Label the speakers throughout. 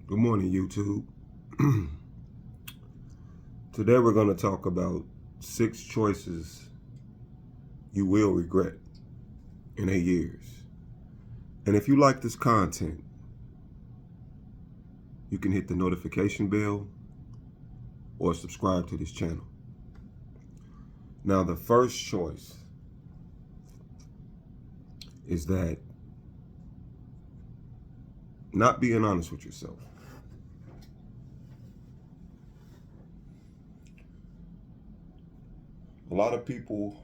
Speaker 1: Good morning, YouTube. Today we're going to talk about 6 choices you will regret in 8 years. And if you like this content, you can hit the notification bell or subscribe to this channel. Now, the first choice is that not being honest with yourself. A lot of people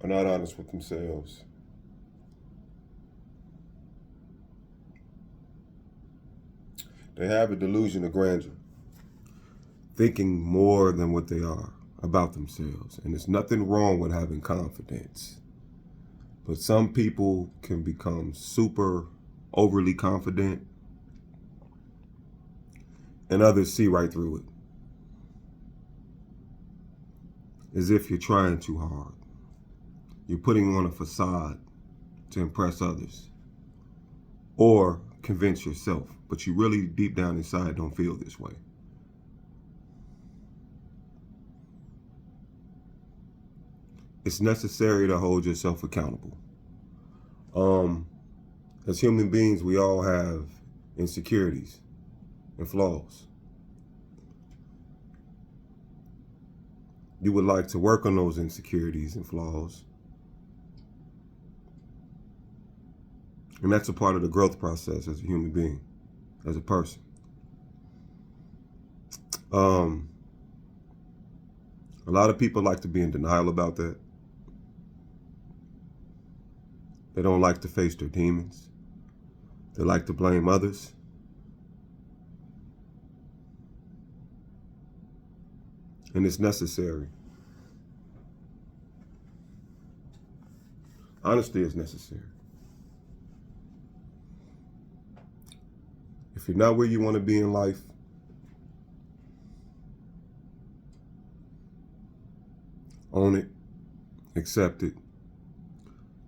Speaker 1: are not honest with themselves. They have a delusion of grandeur, thinking more than what they are about themselves. And there's nothing wrong with having confidence. But some people can become super overly confident, and others see right through it, as if you're trying too hard. You're putting on a facade to impress others or convince yourself, but you really deep down inside don't feel this way. It's necessary to hold yourself accountable. As human beings, we all have insecurities and flaws. You would like to work on those insecurities and flaws. And that's a part of the growth process as a human being, as a person. A lot of people like to be in denial about that. They don't like to face their demons. They like to blame others. And it's necessary. Honesty is necessary. If you're not where you want to be in life, own it, accept it,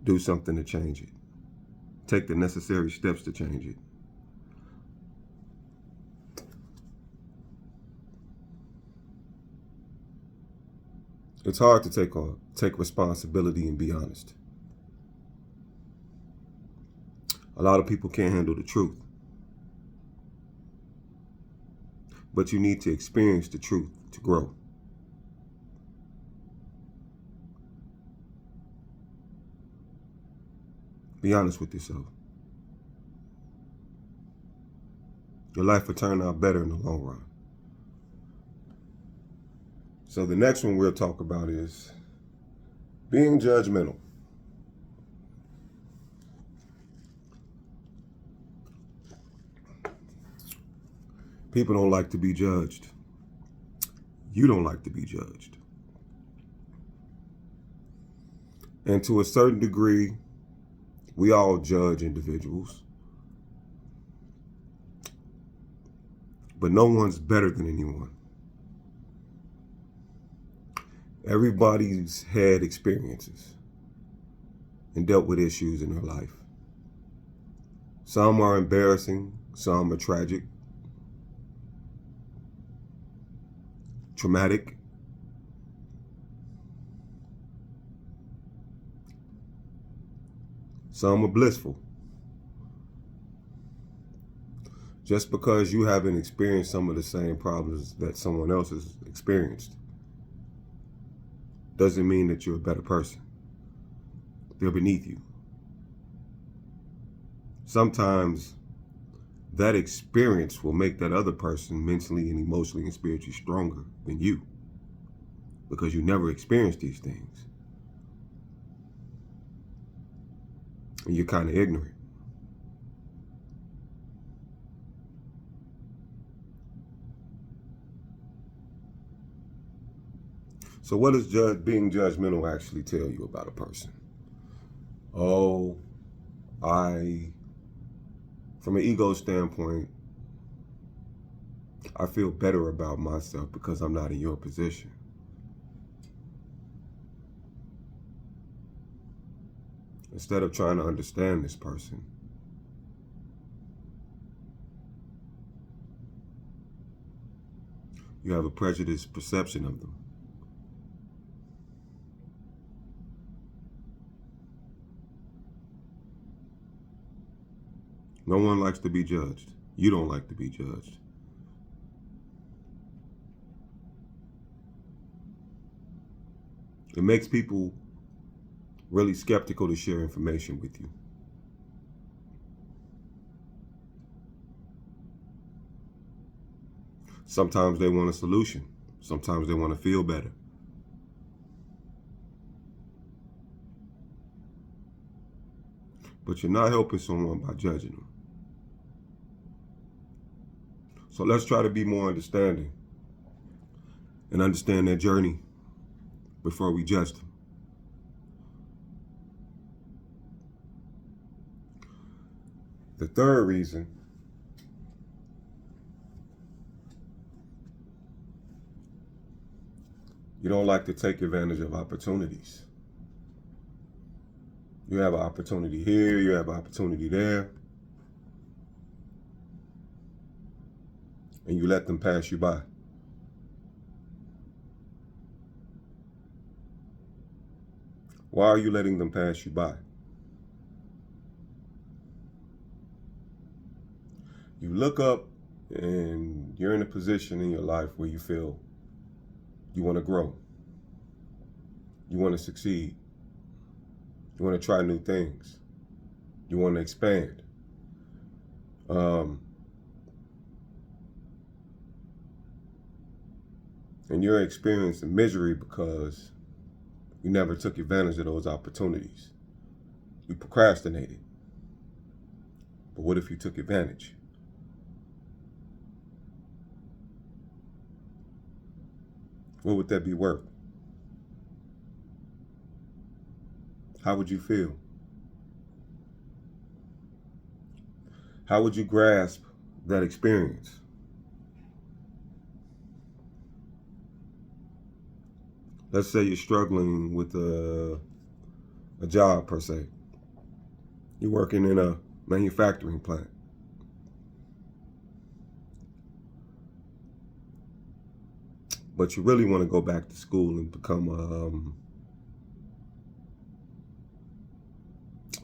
Speaker 1: do something to change it. Take the necessary steps to change it. It's hard to take responsibility and be honest. A lot of people can't handle the truth. But you need to experience the truth to grow. Be honest with yourself. Your life will turn out better in the long run. So the next one we'll talk about is being judgmental. People don't like to be judged. You don't like to be judged. And to a certain degree, we all judge individuals. But no one's better than anyone. Everybody's had experiences and dealt with issues in their life. Some are embarrassing, some are tragic, traumatic. Some are blissful. Just because you haven't experienced some of the same problems that someone else has experienced doesn't mean that you're a better person. They're beneath you. Sometimes that experience will make that other person mentally and emotionally and spiritually stronger than you because you never experienced these things. And you're kind of ignorant. So what does being judgmental actually tell you about a person? Oh, from an ego standpoint, I feel better about myself because I'm not in your position. Instead of trying to understand this person, You have a prejudiced perception of them. No one likes to be judged. You don't like to be judged. It makes people really skeptical to share information with you. Sometimes they want a solution. Sometimes they want to feel better. But you're not helping someone by judging them. So let's try to be more understanding and understand their journey before we judge them. The third reason you don't like to take advantage of opportunities. You have an opportunity here, you have an opportunity there, and you let them pass you by. Why are you letting them pass you by? You look up and you're in a position in your life where you feel you want to grow. You want to succeed. You want to try new things. You want to expand. And you're experiencing misery because you never took advantage of those opportunities. You procrastinated. But what if you took advantage? What would that be worth? How would you feel? How would you grasp that experience? Let's say you're struggling with a job, per se. You're working in a manufacturing plant. But you really want to go back to school and become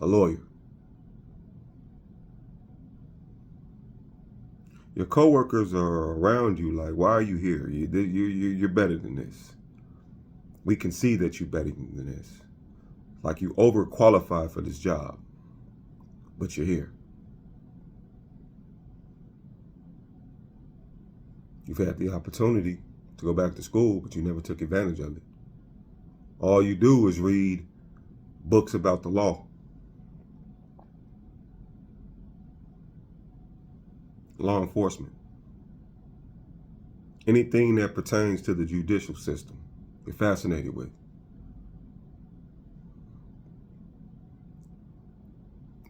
Speaker 1: a lawyer. Your coworkers are around you like, why are you here? You're better than this. We can see that you're better than this. Like you overqualified for this job, but you're here. You've had the opportunity to go back to school, but you never took advantage of it. All you do is read books about the law. Law enforcement. Anything that pertains to the judicial system, you're fascinated with.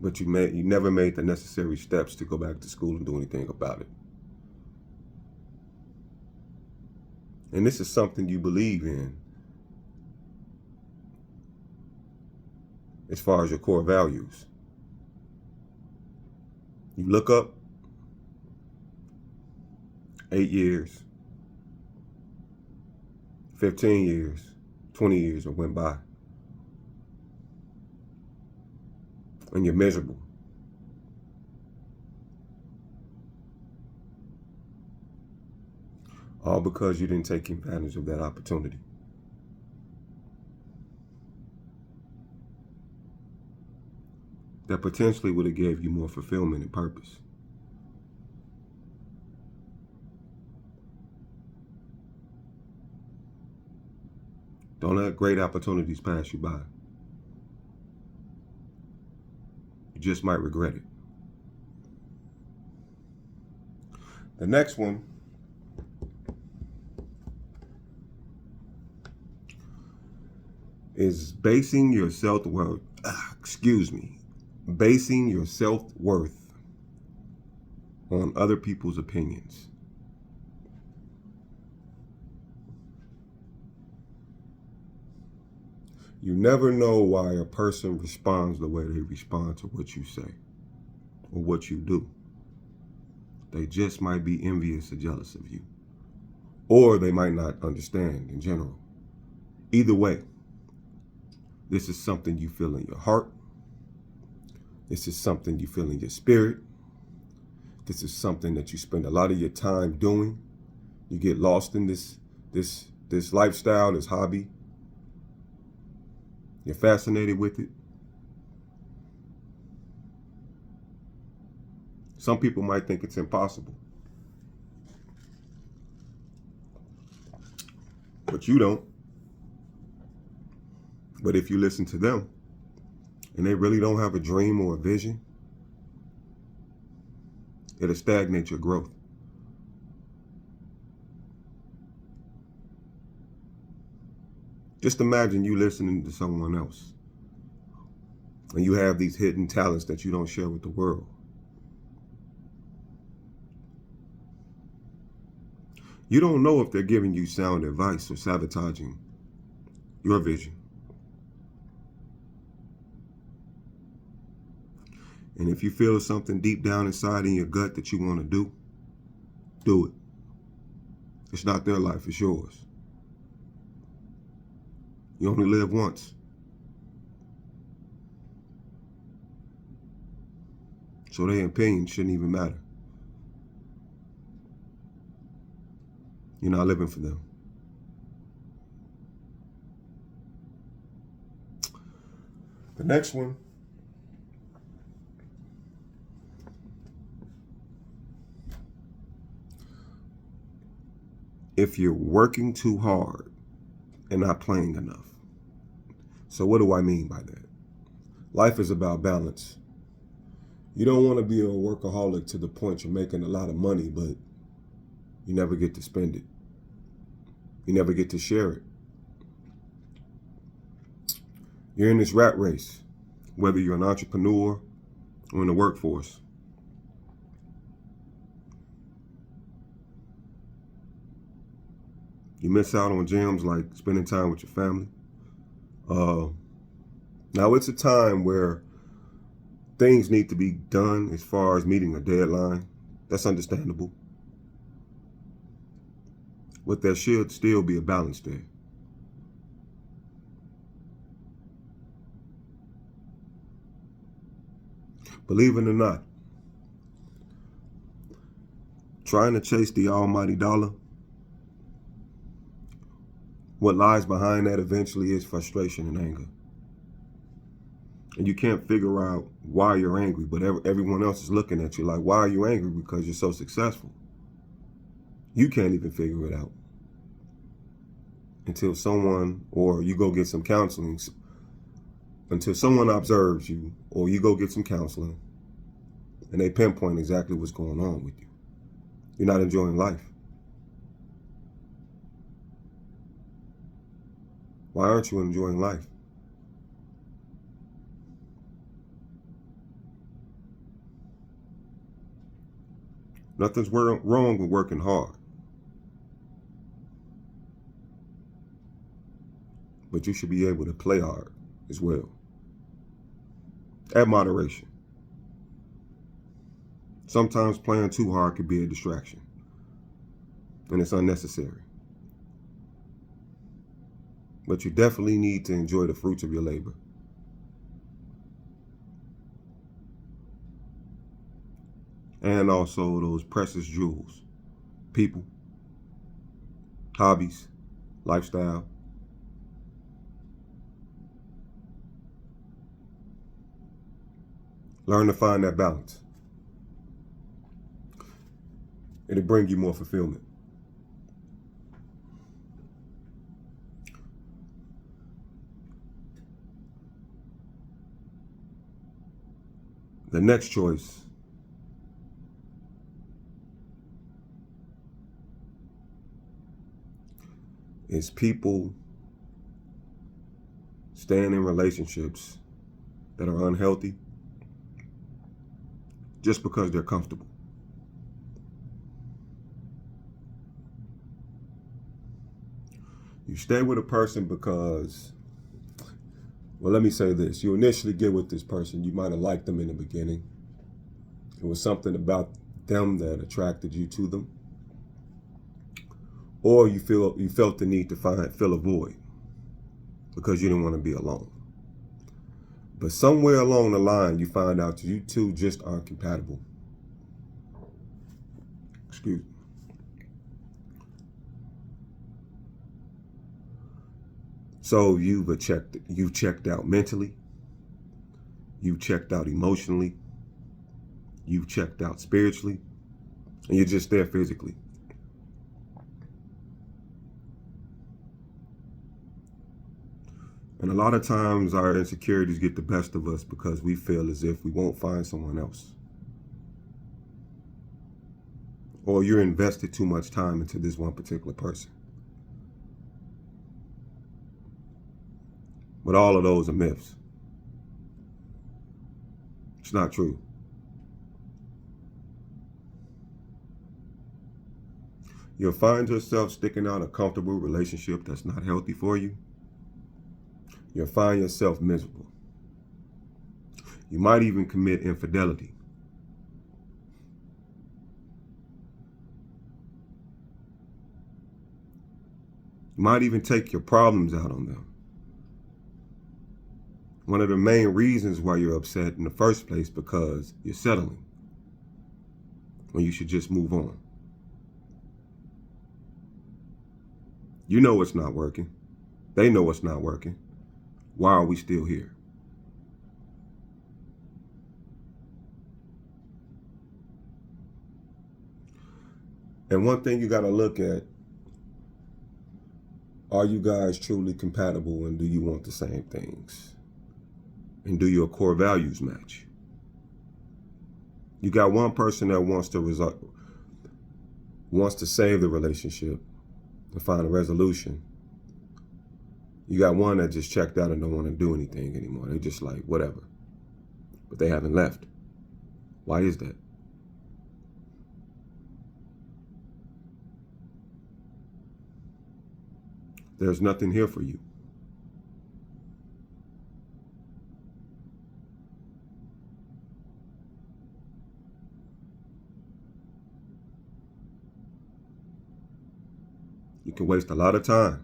Speaker 1: But you never made the necessary steps to go back to school and do anything about it. And this is something you believe in as far as your core values. You look up 8 years, 15 years, 20 years have went by. And you're miserable. All because you didn't take advantage of that opportunity. That potentially would have gave you more fulfillment and purpose. Don't let great opportunities pass you by. You just might regret it. The next one is basing your self-worth, basing your self-worth on other people's opinions. You never know why a person responds the way they respond to what you say or what you do. They just might be envious or jealous of you. or they might not understand in general. Either way, this is something you feel in your heart. This is something you feel in your spirit. This is something that you spend a lot of your time doing. You get lost in this lifestyle, this hobby. You're fascinated with it. Some people might think it's impossible, but you don't. But if you listen to them and they really don't have a dream or a vision, it'll stagnate your growth. Just imagine you listening to someone else and you have these hidden talents that you don't share with the world. You don't know if they're giving you sound advice or sabotaging your vision. And if you feel something deep down inside in your gut that you want to do it. It's not their life, it's yours. You only live once. So their opinion shouldn't even matter. You're not living for them. The next one. If you're working too hard and not playing enough. So what do I mean by that? Life is about balance. You don't want to be a workaholic to the point you're making a lot of money, but you never get to spend it. You never get to share it. You're in this rat race, whether you're an entrepreneur or in the workforce. You miss out on gems like spending time with your family. Now it's a time where things need to be done as far as meeting a deadline. That's understandable. But there should still be a balance there. Believe it or not, trying to chase the almighty dollar, what lies behind that eventually is frustration and anger. And you can't figure out why you're angry, but everyone else is looking at you like, why are you angry? Because you're so successful. You can't even figure it out until someone, or you go get some counseling, until someone observes you, or you go get some counseling, and they pinpoint exactly what's going on with you. You're not enjoying life. Why aren't you enjoying life? Nothing's wrong with working hard. But you should be able to play hard as well. At moderation. Sometimes playing too hard could be a distraction. And it's unnecessary. But you definitely need to enjoy the fruits of your labor. And also those precious jewels. People, hobbies, lifestyle. Learn to find that balance. It'll bring you more fulfillment. The next choice is people staying in relationships that are unhealthy just because they're comfortable. You stay with a person because, well, let me say this. You initially get with this person. You might have liked them in the beginning. It was something about them that attracted you to them. or you felt the need to fill a void because you didn't want to be alone. But somewhere along the line, you find out you two just aren't compatible. Excuse me. So you've checked out mentally, you've checked out emotionally, you've checked out spiritually, and you're just there physically. And a lot of times our insecurities get the best of us because we feel as if we won't find someone else. Or you're invested too much time into this one particular person. But all of those are myths. It's not true. You'll find yourself sticking out a comfortable relationship that's not healthy for you. You'll find yourself miserable. You might even commit infidelity. You might even take your problems out on them. One of the main reasons why you're upset in the first place because you're settling when you should just move on. You know it's not working. They know it's not working. Why are we still here? And one thing you got to look at, are you guys truly compatible, and do you want the same things? And do your core values match? You got one person that wants to save the relationship and find a resolution. You got one that just checked out and don't want to do anything anymore. They just like, whatever. But they haven't left. Why is that? There's nothing here for you. You can waste a lot of time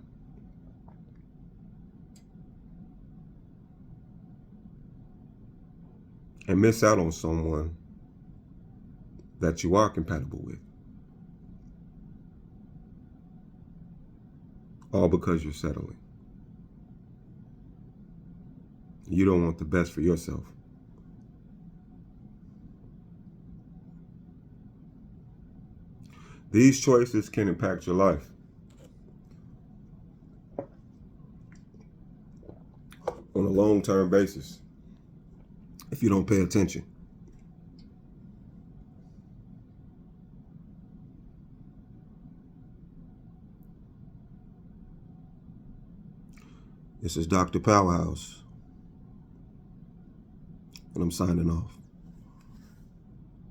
Speaker 1: and miss out on someone that you are compatible with. All because you're settling. You don't want the best for yourself. These choices can impact your life on a long-term basis if you don't pay attention. This is Dr. Powerhouse, and I'm signing off.